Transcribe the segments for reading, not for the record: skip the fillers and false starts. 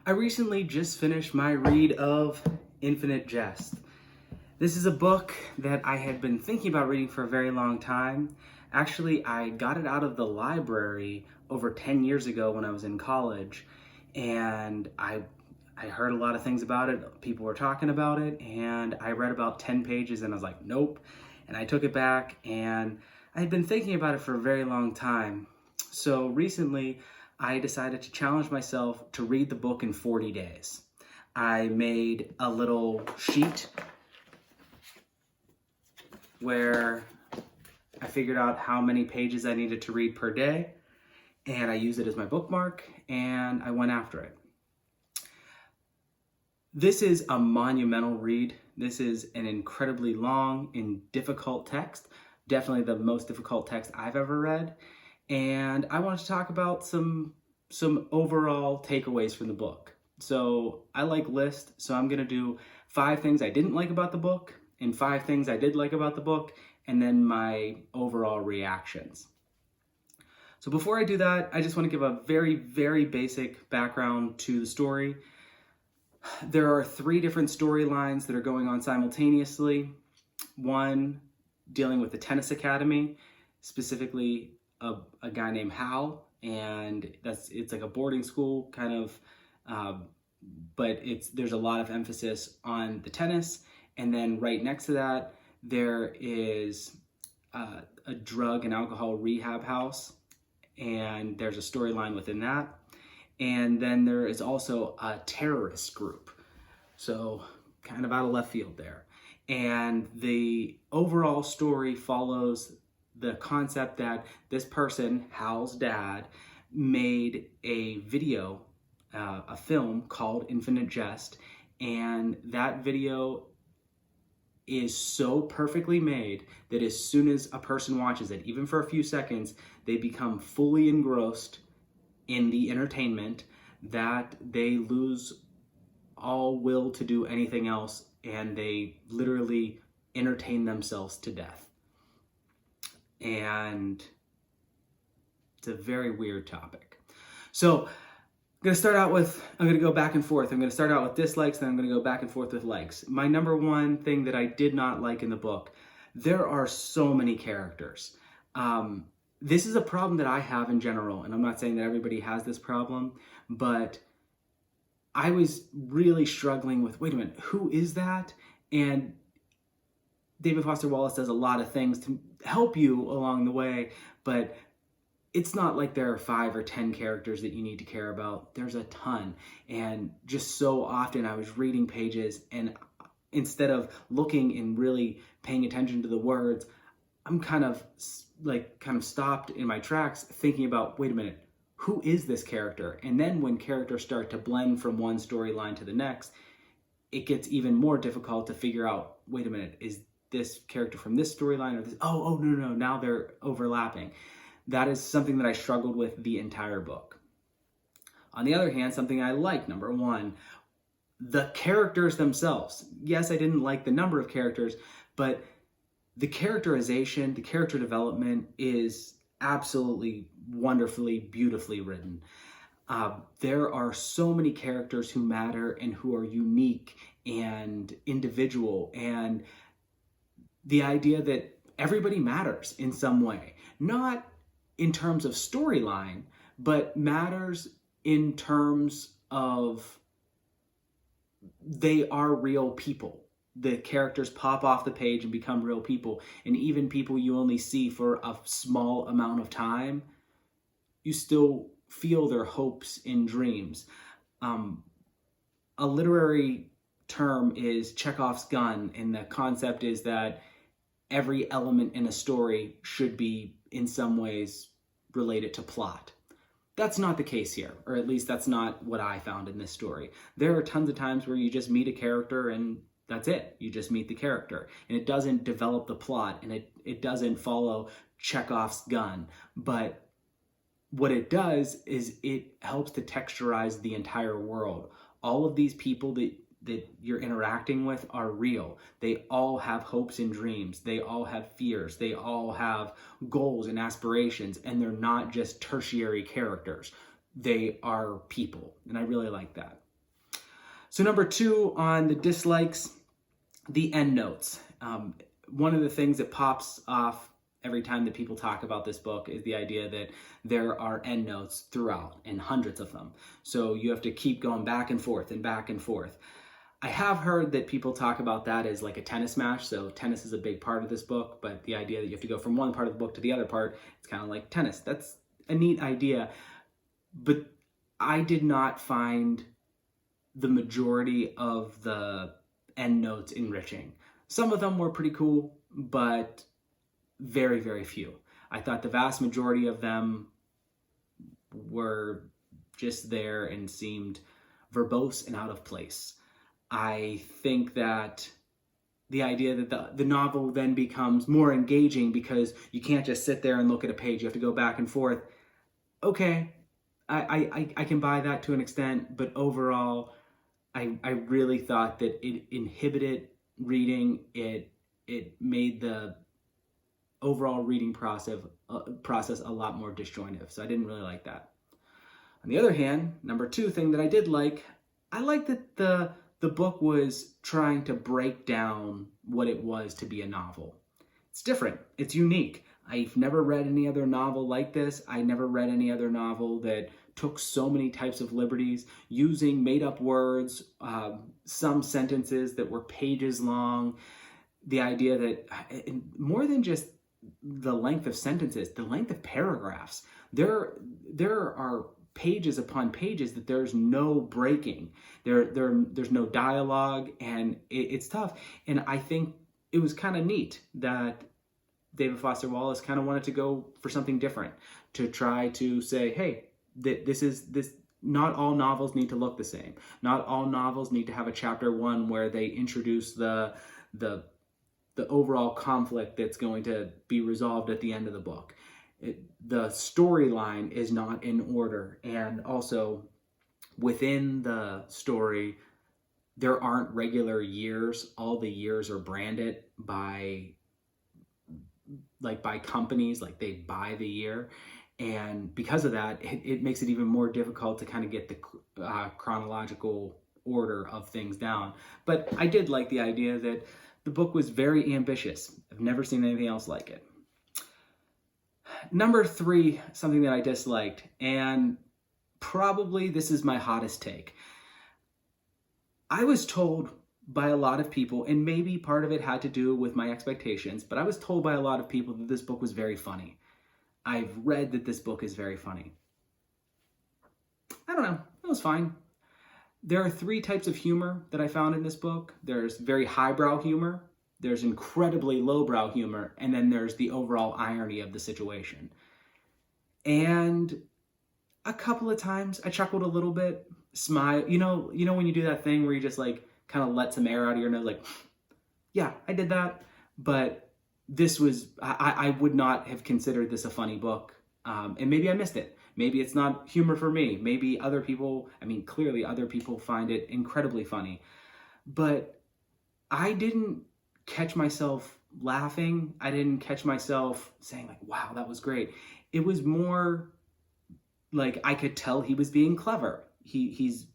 I recently just finished my read of Infinite Jest. This is a book that I had been thinking about reading for a very long time. Actually, I got it out of the library over 10 years ago when I was in college, and I heard a lot of things about it. People were talking about it, and I read about 10 pages and I was like, nope. And I took it back, and I had been thinking about it for a very long time. So recently, I decided to challenge myself to read the book in 40 days. I made a little sheet where I figured out how many pages I needed to read per day, and I used it as my bookmark, and I went after it. This is a monumental read. This is an incredibly long and difficult text, definitely the most difficult text I've ever read. And I wanted to talk about some overall takeaways from the book. So I like lists, so I'm gonna do 5 things I didn't like about the book and 5 things I did like about the book, and then my overall reactions. So before I do that, I just want to give a very, very basic background to the story. There are 3 different storylines that are going on simultaneously. One dealing with the tennis academy, specifically a guy named Hal, and it's like a boarding school kind of, but there's a lot of emphasis on the tennis. And then right next to that, there is a drug and alcohol rehab house, and there's a storyline within that. And then there is also a terrorist group. So kind of out of left field there. And the overall story follows the concept that this person, Hal's dad, made a video, a film called Infinite Jest. And that video is so perfectly made that as soon as a person watches it, even for a few seconds, they become fully engrossed in the entertainment that they lose all will to do anything else, and they literally entertain themselves to death. And it's a very weird topic. So I'm going to go back and forth. I'm going to start out with dislikes, then I'm going to go back and forth with likes. My number one thing that I did not like in the book, there are so many characters. This is a problem that I have in general, and I'm not saying that everybody has this problem, but I was really struggling with, wait a minute, who is that? And David Foster Wallace does a lot of things to help you along the way, but it's not like there are 5 or 10 characters that you need to care about. There's a ton. And just so often I was reading pages, and instead of looking and really paying attention to the words, I'm kind of stopped in my tracks thinking about, wait a minute, who is this character? And then when characters start to blend from one storyline to the next, it gets even more difficult to figure out, wait a minute, is this character from this storyline or this? Oh, no, now they're overlapping. That is something that I struggled with the entire book. On the other hand, something I like, number 1, the characters themselves. Yes, I didn't like the number of characters, but the characterization, the character development is absolutely wonderfully, beautifully written. There are so many characters who matter and who are unique and individual, and the idea that everybody matters in some way, not in terms of storyline, but matters in terms of they are real people. The characters pop off the page and become real people. And even people you only see for a small amount of time, you still feel their hopes and dreams. A literary term is Chekhov's gun, and the concept is that every element in a story should be in some ways related to plot. That's not the case here, or at least that's not what I found in this story. There are tons of times where you just meet a character and that's it. You just meet the character, and it doesn't develop the plot, and it doesn't follow Chekhov's gun. But what it does is it helps to texturize the entire world. All of these people that you're interacting with are real. They all have hopes and dreams. They all have fears. They all have goals and aspirations, and they're not just tertiary characters. They are people, and I really like that. So number 2 on the dislikes, the endnotes. One of the things that pops off every time that people talk about this book is the idea that there are endnotes throughout, and hundreds of them. So you have to keep going back and forth and back and forth. I have heard that people talk about that as like a tennis match. So tennis is a big part of this book, but the idea that you have to go from one part of the book to the other part, it's kind of like tennis. That's a neat idea. But I did not find the majority of the endnotes enriching. Some of them were pretty cool, but very, very few. I thought the vast majority of them were just there and seemed verbose and out of place. I think that the idea that the novel then becomes more engaging because you can't just sit there and look at a page. You have to go back and forth. Okay, I can buy that to an extent, but overall, I really thought that it inhibited reading. It made the overall reading process a lot more disjointed. So I didn't really like that. On the other hand, number 2 thing that I did like, I liked that the book was trying to break down what it was to be a novel. It's different. It's unique. I've never read any other novel like this. I never read any other novel that took so many types of liberties, using made-up words, some sentences that were pages long. The idea that more than just the length of sentences, the length of paragraphs, there are pages upon pages that there's no breaking. There's no dialogue, and it's tough. And I think it was kind of neat that David Foster Wallace kind of wanted to go for something different, to try to say, hey, this not all novels need to look the same. Not all novels need to have a chapter 1 where they introduce the overall conflict that's going to be resolved at the end of the book. The storyline is not in order, and also within the story, there aren't regular years. All the years are branded by companies, like they buy the year. And because of that, it makes it even more difficult to kind of get the chronological order of things down. But I did like the idea that the book was very ambitious. I've never seen anything else like it. Number 3, something that I disliked, and probably this is my hottest take. I was told by a lot of people, and maybe part of it had to do with my expectations, but I was told by a lot of people that this book was very funny. I've read that this book is very funny. I don't know, it was fine. There are 3 types of humor that I found in this book. There's very highbrow humor, there's incredibly lowbrow humor, and then there's the overall irony of the situation. And a couple of times I chuckled a little bit, smile. You know when you do that thing where you just like kind of let some air out of your nose, like, yeah, I did that. But this was, I would not have considered this a funny book. And maybe I missed it. Maybe it's not humor for me. Maybe other people, clearly other people find it incredibly funny. But I didn't catch myself laughing. I didn't catch myself saying like, wow, that was great. It was more like I could tell he was being clever. He's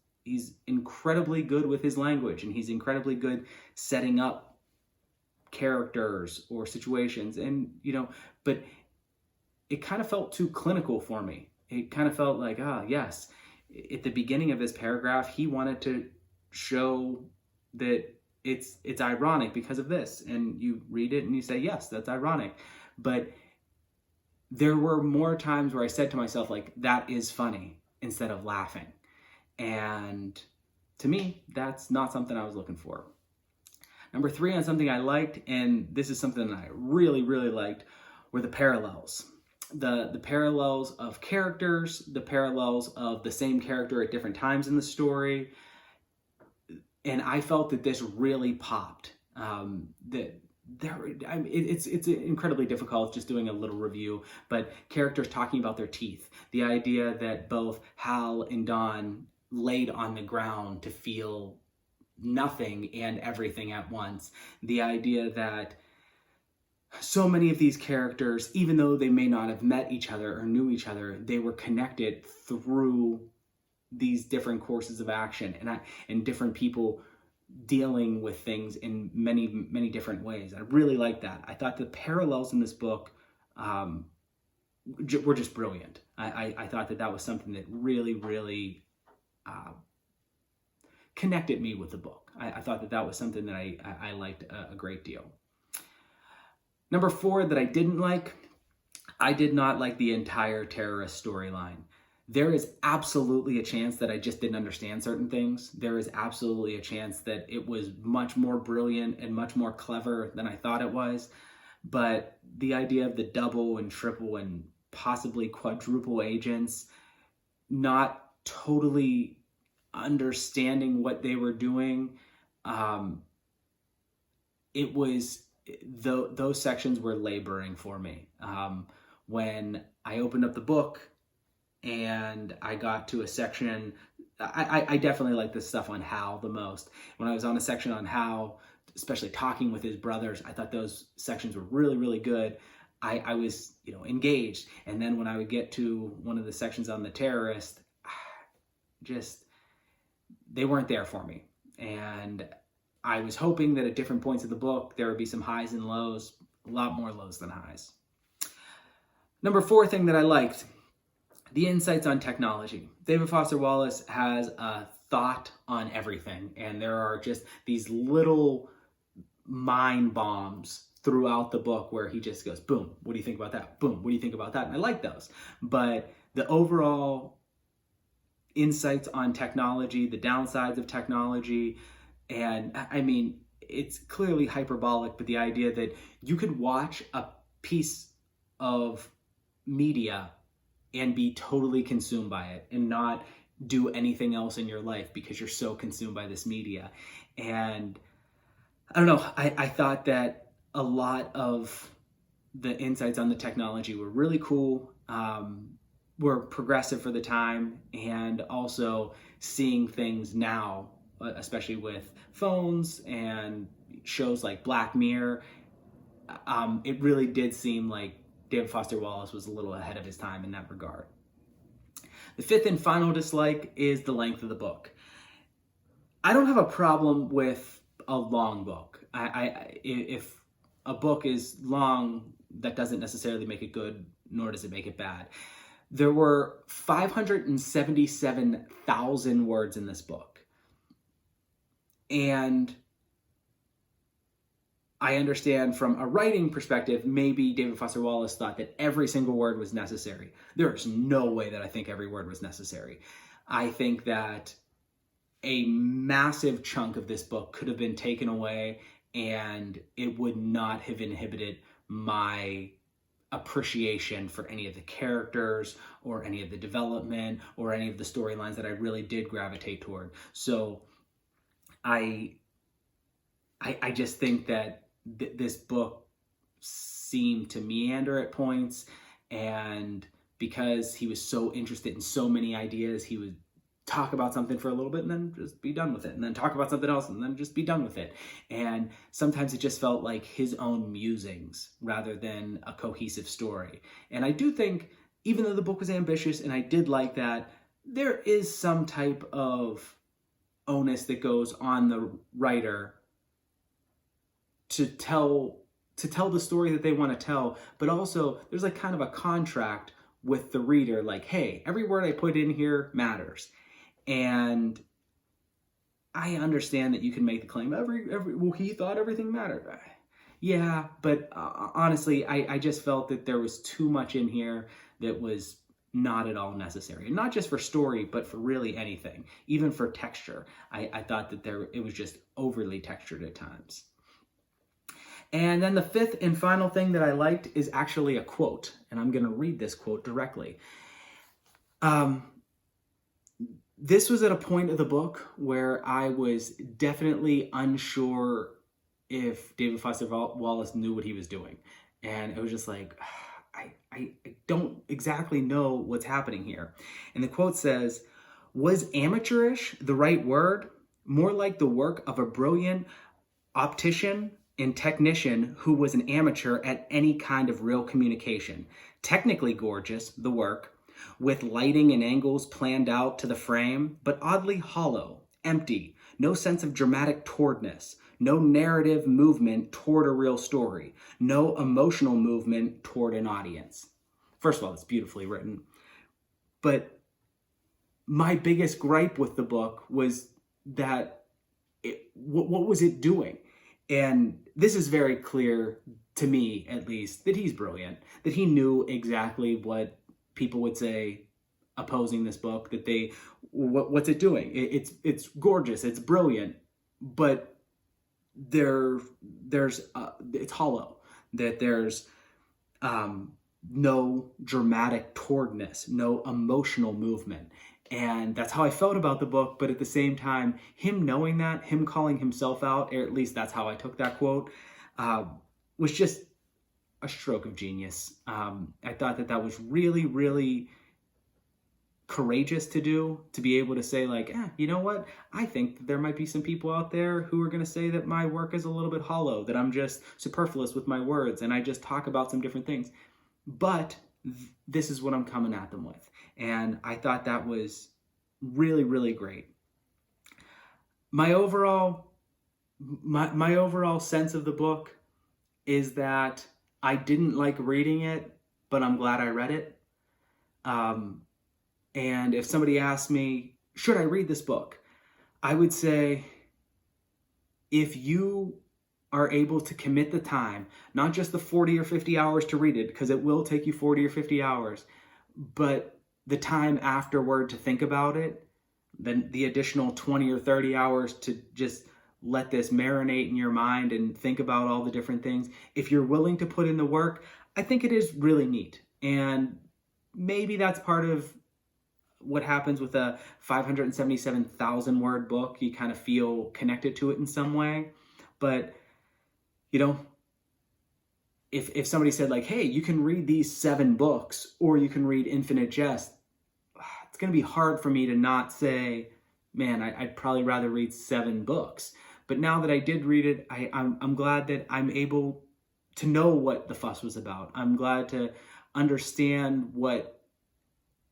incredibly good with his language, and he's incredibly good setting up characters or situations. And, but it kind of felt too clinical for me. It kind of felt like, yes, at the beginning of this paragraph, he wanted to show that it's ironic because of this. And you read it and you say, yes, that's ironic. But there were more times where I said to myself, like, that is funny, instead of laughing. And to me, that's not something I was looking for. Number 3 on something I liked, and this is something that I really, really liked, were the parallels. The parallels of characters, the parallels of the same character at different times in the story. And I felt that this really popped. It's incredibly difficult just doing a little review, but characters talking about their teeth. The idea that both Hal and Don laid on the ground to feel nothing and everything at once. The idea that so many of these characters, even though they may not have met each other or knew each other, they were connected through these different courses of action and different people dealing with things in many, many different ways. I really like that. I thought the parallels in this book were just brilliant. I thought that was something that really, really connected me with the book. I thought that was something that I liked a great deal. Number 4 that I didn't like, I did not like the entire terrorist storyline. There is absolutely a chance that I just didn't understand certain things. There is absolutely a chance that it was much more brilliant and much more clever than I thought it was. But the idea of the double and triple and possibly quadruple agents not totally understanding what they were doing, those sections were laboring for me. When I opened up the book and I got to a section, I definitely like this stuff on Hal the most. When I was on a section on Hal, especially talking with his brothers, I thought those sections were really, really good. I was, engaged. And then when I would get to one of the sections on the terrorist, they weren't there for me. And I was hoping that at different points of the book, there would be some highs and lows, a lot more lows than highs. Number 4 thing that I liked, the insights on technology. David Foster Wallace has a thought on everything, and there are just these little mind bombs throughout the book where he just goes, boom, what do you think about that? Boom, what do you think about that? And I like those. But the overall insights on technology, the downsides of technology, and I mean, it's clearly hyperbolic, but the idea that you could watch a piece of media and be totally consumed by it and not do anything else in your life because you're so consumed by this media. And I don't know, I thought that a lot of the insights on the technology were really cool, were progressive for the time, and also seeing things now, especially with phones and shows like Black Mirror, it really did seem like David Foster Wallace was a little ahead of his time in that regard. The 5th and final dislike is the length of the book. I don't have a problem with a long book. If a book is long, that doesn't necessarily make it good, nor does it make it bad. There were 577,000 words in this book. And I understand from a writing perspective, maybe David Foster Wallace thought that every single word was necessary. There is no way that I think every word was necessary. I think that a massive chunk of this book could have been taken away and it would not have inhibited my appreciation for any of the characters or any of the development or any of the storylines that I really did gravitate toward. So I just think that this book seemed to meander at points, and because he was so interested in so many ideas, he would talk about something for a little bit and then just be done with it, and then talk about something else and then just be done with it. And sometimes it just felt like his own musings rather than a cohesive story. And I do think, even though the book was ambitious and I did like that, there is some type of onus that goes on the writer to tell the story that they want to tell, but also there's like kind of a contract with the reader, like, hey, every word I put in here matters. And I understand that you can make the claim, well, he thought everything mattered. Yeah, but honestly, I just felt that there was too much in here that was not at all necessary. And not just for story, but for really anything, even for texture. I thought that it was just overly textured at times. And then the 5th and final thing that I liked is actually a quote, and I'm going to read this quote directly. This was at a point of the book where I was definitely unsure if David Foster Wallace knew what he was doing. And it was just like, I don't exactly know what's happening here. And the quote says, "Was amateurish the right word? More like the work of a brilliant optician and technician who was an amateur at any kind of real communication. Technically gorgeous, the work, with lighting and angles planned out to the frame, but oddly hollow, empty, no sense of dramatic towardness, no narrative movement toward a real story, no emotional movement toward an audience. First of all, it's beautifully written. But my biggest gripe with the book was that what was it doing? And this is very clear to me, at least, that he's brilliant, that he knew exactly what people would say opposing this book, that what's it doing? It's gorgeous, it's brilliant, but it's hollow, that there's no dramatic towardness, no emotional movement. And that's how I felt about the book. But at the same time, him knowing that, him calling himself out, or at least that's how I took that quote, was just a stroke of genius. I thought that was really, really courageous to do, to be able to say like, you know what? I think that there might be some people out there who are going to say that my work is a little bit hollow, that I'm just superfluous with my words and I just talk about some different things. But this is what I'm coming at them with. And I thought that was really, really great. My overall sense of the book is that I didn't like reading it, but I'm glad I read it. And if somebody asked me, should I read this book? I would say, if you are able to commit the time, not just the 40 or 50 hours to read it, because it will take you 40 or 50 hours, but the time afterward to think about it, then the additional 20 or 30 hours to just let this marinate in your mind and think about all the different things. If you're willing to put in the work, I think it is really neat. And maybe that's part of what happens with a 577,000 word book. You kind of feel connected to it in some way. But, you know, if somebody said like, hey, you can read these 7 books or you can read Infinite Jest, it's going to be hard for me to not say, man, I'd probably rather read 7 books. But now that I did read it, I'm glad that I'm able to know what the fuss was about. I'm glad to understand what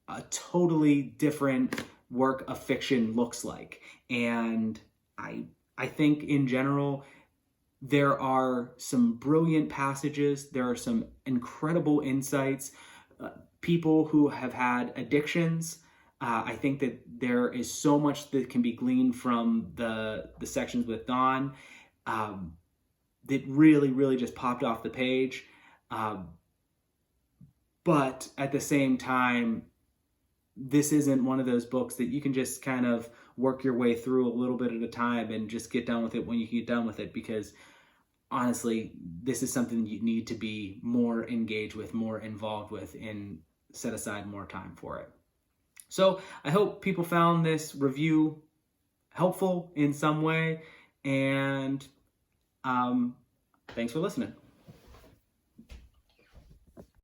a totally different work of fiction looks like. And I think in general, there are some brilliant passages. There are some incredible insights. People who have had addictions, I think that there is so much that can be gleaned from the sections with Don that really, really just popped off the page. But at the same time, this isn't one of those books that you can just kind of work your way through a little bit at a time and just get done with it when you can get done with it, because honestly, this is something you need to be more engaged with, more involved with, and set aside more time for it. So I hope people found this review helpful in some way, and thanks for listening.